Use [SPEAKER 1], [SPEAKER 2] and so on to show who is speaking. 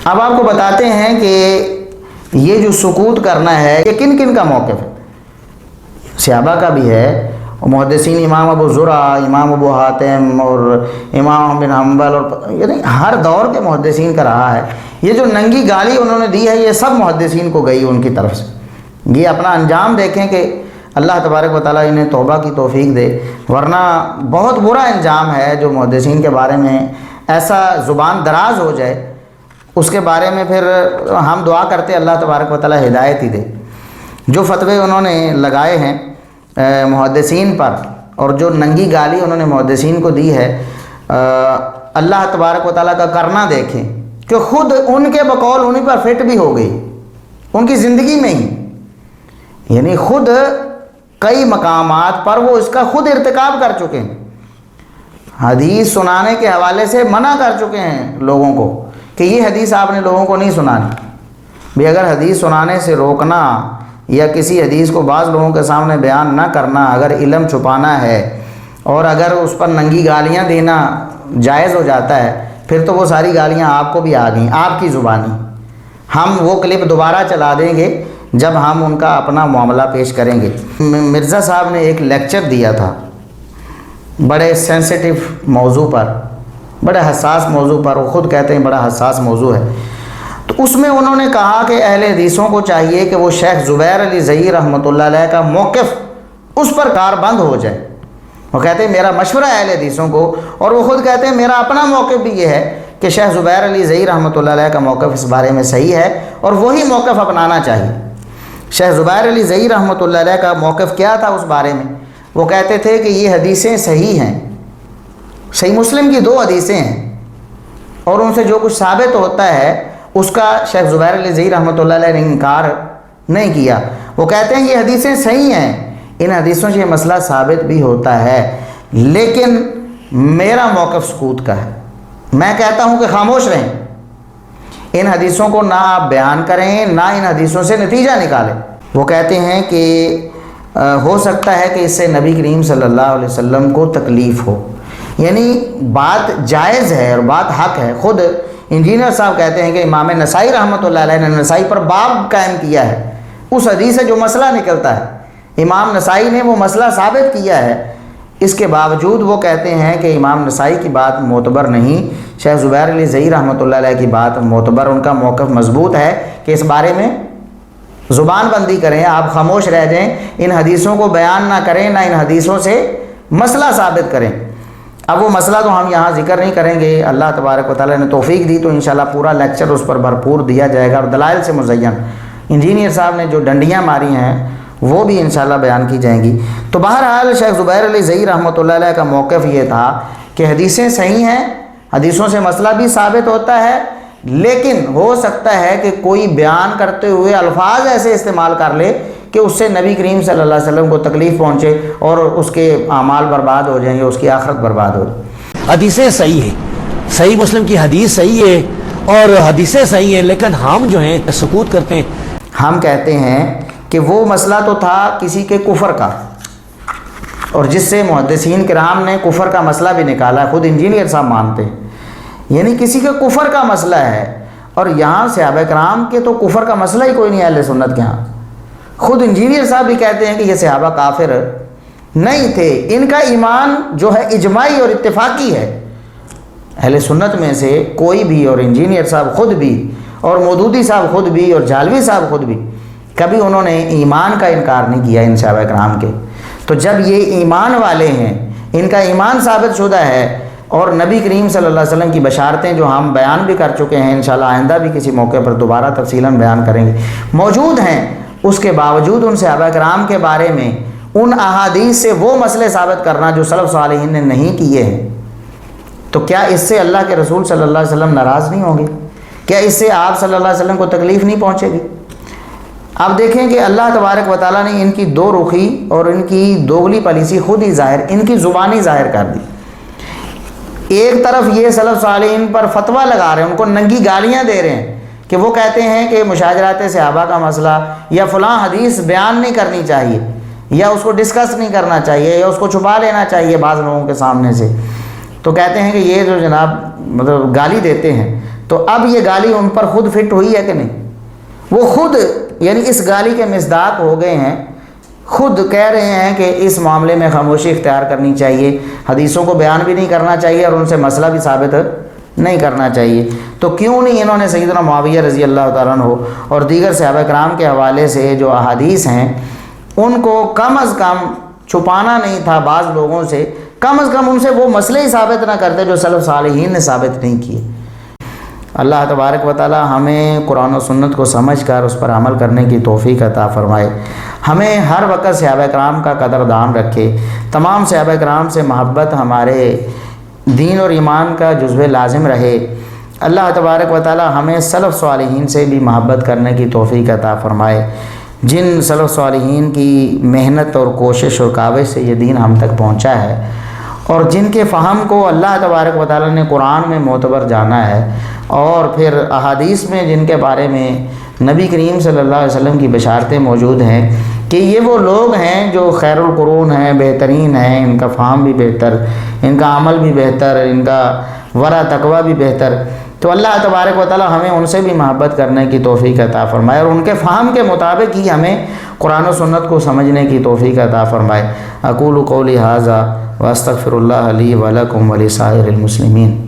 [SPEAKER 1] اب آپ کو بتاتے ہیں کہ یہ جو سکوت کرنا ہے یہ کن کن کا موقف ہے؟ صحابہ کا بھی ہے، محدثین امام ابو زرع، امام ابو حاتم اور امام بن حنبل، اور یعنی ہر دور کے محدثین کا رہا ہے۔ یہ جو ننگی گالی انہوں نے دی ہے یہ سب محدثین کو گئی ان کی طرف سے۔ یہ اپنا انجام دیکھیں کہ اللہ تبارک و تعالیٰ انہیں توبہ کی توفیق دے، ورنہ بہت برا انجام ہے جو محدثین کے بارے میں ایسا زبان دراز ہو جائے، اس کے بارے میں پھر ہم دعا کرتے اللہ تبارک و تعالیٰ ہدایت ہی دے۔ جو فتوے انہوں نے لگائے ہیں محدثین پر اور جو ننگی گالی انہوں نے محدثین کو دی ہے، اللہ تبارک و تعالیٰ کا کرنا دیکھیں کہ خود ان کے بقول انہی پر فٹ بھی ہو گئی ان کی زندگی میں ہی، یعنی خود کئی مقامات پر وہ اس کا خود ارتکاب کر چکے ہیں، حدیث سنانے کے حوالے سے منع کر چکے ہیں لوگوں کو کہ یہ حدیث آپ نے لوگوں کو نہیں سنانی۔ بھی اگر حدیث سنانے سے روکنا یا کسی حدیث کو بعض لوگوں کے سامنے بیان نہ کرنا، اگر علم چھپانا ہے اور اگر اس پر ننگی گالیاں دینا جائز ہو جاتا ہے، پھر تو وہ ساری گالیاں آپ کو بھی آ گئیں آپ کی زبانی۔ ہم وہ کلپ دوبارہ چلا دیں گے جب ہم ان کا اپنا معاملہ پیش کریں گے۔ مرزا صاحب نے ایک لیکچر دیا تھا بڑے سینسیٹیو موضوع پر، بڑے حساس موضوع پر، وہ خود کہتے ہیں بڑا حساس موضوع ہے۔ تو اس میں انہوں نے کہا کہ اہل حدیثوں کو چاہیے کہ وہ شیخ زبیر علی زئی رحمۃ اللہ علیہ کا موقف اس پر کاربند ہو جائے۔ وہ کہتے ہیں میرا مشورہ ہے اہل حدیثوں کو، اور وہ خود کہتے ہیں میرا اپنا موقف بھی یہ ہے کہ شیخ زبیر علی زئی رحمۃ اللہ علیہ کا موقف اس بارے میں صحیح ہے اور وہی موقف اپنانا چاہیے۔ شیخ زبیر علی زئی رحمۃ اللہ علیہ کا موقف کیا تھا اس بارے میں؟ وہ کہتے تھے کہ یہ حدیثیں صحیح ہیں، صحیح مسلم کی 2 حدیثیں ہیں، اور ان سے جو کچھ ثابت ہوتا ہے اس کا شیخ زبیر علی زئی رحمۃ اللہ علیہ نے انکار نہیں کیا۔ وہ کہتے ہیں یہ حدیثیں صحیح ہیں، ان حدیثوں سے یہ مسئلہ ثابت بھی ہوتا ہے، لیکن میرا موقف سکوت کا ہے۔ میں کہتا ہوں کہ خاموش رہیں، ان حدیثوں کو نہ آپ بیان کریں نہ ان حدیثوں سے نتیجہ نکالیں۔ وہ کہتے ہیں کہ ہو سکتا ہے کہ اس سے نبی کریم صلی اللہ علیہ وسلم کو تکلیف ہو، یعنی بات جائز ہے اور بات حق ہے۔ خود انجینئر صاحب کہتے ہیں کہ امام نسائی رحمۃ اللہ علیہ نے نسائی پر باب قائم کیا ہے، اس حدیث سے جو مسئلہ نکلتا ہے امام نسائی نے وہ مسئلہ ثابت کیا ہے، اس کے باوجود وہ کہتے ہیں کہ امام نسائی کی بات معتبر نہیں، شیخ زبیر علی زئی رحمۃ اللہ علیہ کی بات معتبر، ان کا موقف مضبوط ہے کہ اس بارے میں زبان بندی کریں، آپ خاموش رہ جائیں، ان حدیثوں کو بیان نہ کریں نہ ان حدیثوں سے مسئلہ ثابت کریں۔ اب وہ مسئلہ تو ہم یہاں ذکر نہیں کریں گے، اللہ تبارک و تعالیٰ نے توفیق دی تو انشاءاللہ پورا لیکچر اس پر بھرپور دیا جائے گا، اور دلائل سے مزین انجینئر صاحب نے جو ڈنڈیاں ماری ہیں وہ بھی انشاءاللہ بیان کی جائیں گی۔ تو بہرحال شیخ زبیر علی زئی رحمۃ اللہ علیہ کا موقف یہ تھا کہ حدیثیں صحیح ہیں، حدیثوں سے مسئلہ بھی ثابت ہوتا ہے، لیکن ہو سکتا ہے کہ کوئی بیان کرتے ہوئے الفاظ ایسے استعمال کر لے کہ اس سے نبی کریم صلی اللہ علیہ وسلم کو تکلیف پہنچے اور اس کے اعمال برباد ہو جائیں گے، اس کی آخرت برباد ہو جائے۔
[SPEAKER 2] حدیثیں صحیح ہیں، صحیح مسلم کی حدیث صحیح ہے اور حدیثیں صحیح ہیں، لیکن ہم جو ہیں سکوت کرتے ہیں۔
[SPEAKER 1] ہم کہتے ہیں کہ وہ مسئلہ تو تھا کسی کے کفر کا، اور جس سے محدثین کرام نے کفر کا مسئلہ بھی نکالا، خود انجینئر صاحب مانتے ہیں، یعنی کسی کے کفر کا مسئلہ ہے، اور یہاں صحابہ کرام کے تو کفر کا مسئلہ ہی کوئی نہیں اہل سنت کے ہاں۔ خود انجینئر صاحب بھی کہتے ہیں کہ یہ صحابہ کافر نہیں تھے، ان کا ایمان جو ہے اجماعی اور اتفاقی ہے۔ اہل سنت میں سے کوئی بھی، اور انجینئر صاحب خود بھی، اور مودودی صاحب خود بھی، اور جالوی صاحب خود بھی، کبھی انہوں نے ایمان کا انکار نہیں کیا ان صحابہ کرام کے۔ تو جب یہ ایمان والے ہیں، ان کا ایمان ثابت شدہ ہے، اور نبی کریم صلی اللہ علیہ وسلم کی بشارتیں جو ہم بیان بھی کر چکے ہیں، انشاءاللہ آئندہ بھی کسی موقع پر دوبارہ تفصیلاً بیان کریں گے، موجود ہیں، اس کے باوجود ان صحابہ کرام کے بارے میں ان احادیث سے وہ مسئلے ثابت کرنا جو سلف صالحین نے نہیں کیے ہیں، تو کیا اس سے اللہ کے رسول صلی اللہ علیہ وسلم ناراض نہیں ہوں گے؟ کیا اس سے آپ صلی اللہ علیہ وسلم کو تکلیف نہیں پہنچے گی؟ اب دیکھیں کہ اللہ تبارک و تعالیٰ نے ان کی 2 رخی اور ان کی دوغلی پالیسی خود ہی ظاہر، ان کی زبانی ظاہر کر دی۔ ایک طرف یہ سلف صالحین پر فتویٰ لگا رہے ہیں، ان کو ننگی گالیاں دے رہے ہیں کہ وہ کہتے ہیں کہ مشاجرات صحابہ کا مسئلہ یا فلاں حدیث بیان نہیں کرنی چاہیے، یا اس کو ڈسکس نہیں کرنا چاہیے، یا اس کو چھپا لینا چاہیے بعض لوگوں کے سامنے سے۔ تو کہتے ہیں کہ یہ جو جناب مطلب گالی دیتے ہیں، تو اب یہ گالی ان پر خود فٹ ہوئی ہے کہ نہیں؟ وہ خود یعنی اس گالی کے مصداق ہو گئے ہیں، خود کہہ رہے ہیں کہ اس معاملے میں خاموشی اختیار کرنی چاہیے، حدیثوں کو بیان بھی نہیں کرنا چاہیے اور ان سے مسئلہ بھی ثابت نہیں کرنا چاہیے۔ تو کیوں نہیں انہوں نے سیدنا معاویہ رضی اللہ تعالیٰ عنہ اور دیگر صحابہ کرام کے حوالے سے جو احادیث ہیں ان کو کم از کم چھپانا نہیں تھا بعض لوگوں سے، کم از کم ان سے وہ مسئلے ہی ثابت نہ کرتے جو سلف صالحین نے ثابت نہیں کیے۔ اللہ تبارک و تعالی ہمیں قرآن و سنت کو سمجھ کر اس پر عمل کرنے کی توفیق عطا فرمائے، ہمیں ہر وقت صحابہ کرام کا قدردان رکھے، تمام صحابہ کرام سے محبت ہمارے دین اور ایمان کا جزو لازم رہے۔ اللہ تبارک و تعالی ہمیں سلف صالحین سے بھی محبت کرنے کی توفیق عطا فرمائے، جن سلف صالحین کی محنت اور کوشش اور کاوش سے یہ دین ہم تک پہنچا ہے، اور جن کے فہم کو اللہ تبارک و تعالی نے قرآن میں معتبر جانا ہے، اور پھر احادیث میں جن کے بارے میں نبی کریم صلی اللہ علیہ وسلم کی بشارتیں موجود ہیں کہ یہ وہ لوگ ہیں جو خیر القرون ہیں، بہترین ہیں، ان کا فہم بھی بہتر، ان کا عمل بھی بہتر، ان کا ورع تقوی بھی بہتر۔ تو اللہ تبارک و تعالی ہمیں ان سے بھی محبت کرنے کی توفیق عطا فرمائے اور ان کے فہم کے مطابق ہی ہمیں قرآن و سنت کو سمجھنے کی توفیق عطا فرمائے۔ اقول قولی ھذا واستغفر اللہ لی ولکم ولسائر المسلمین۔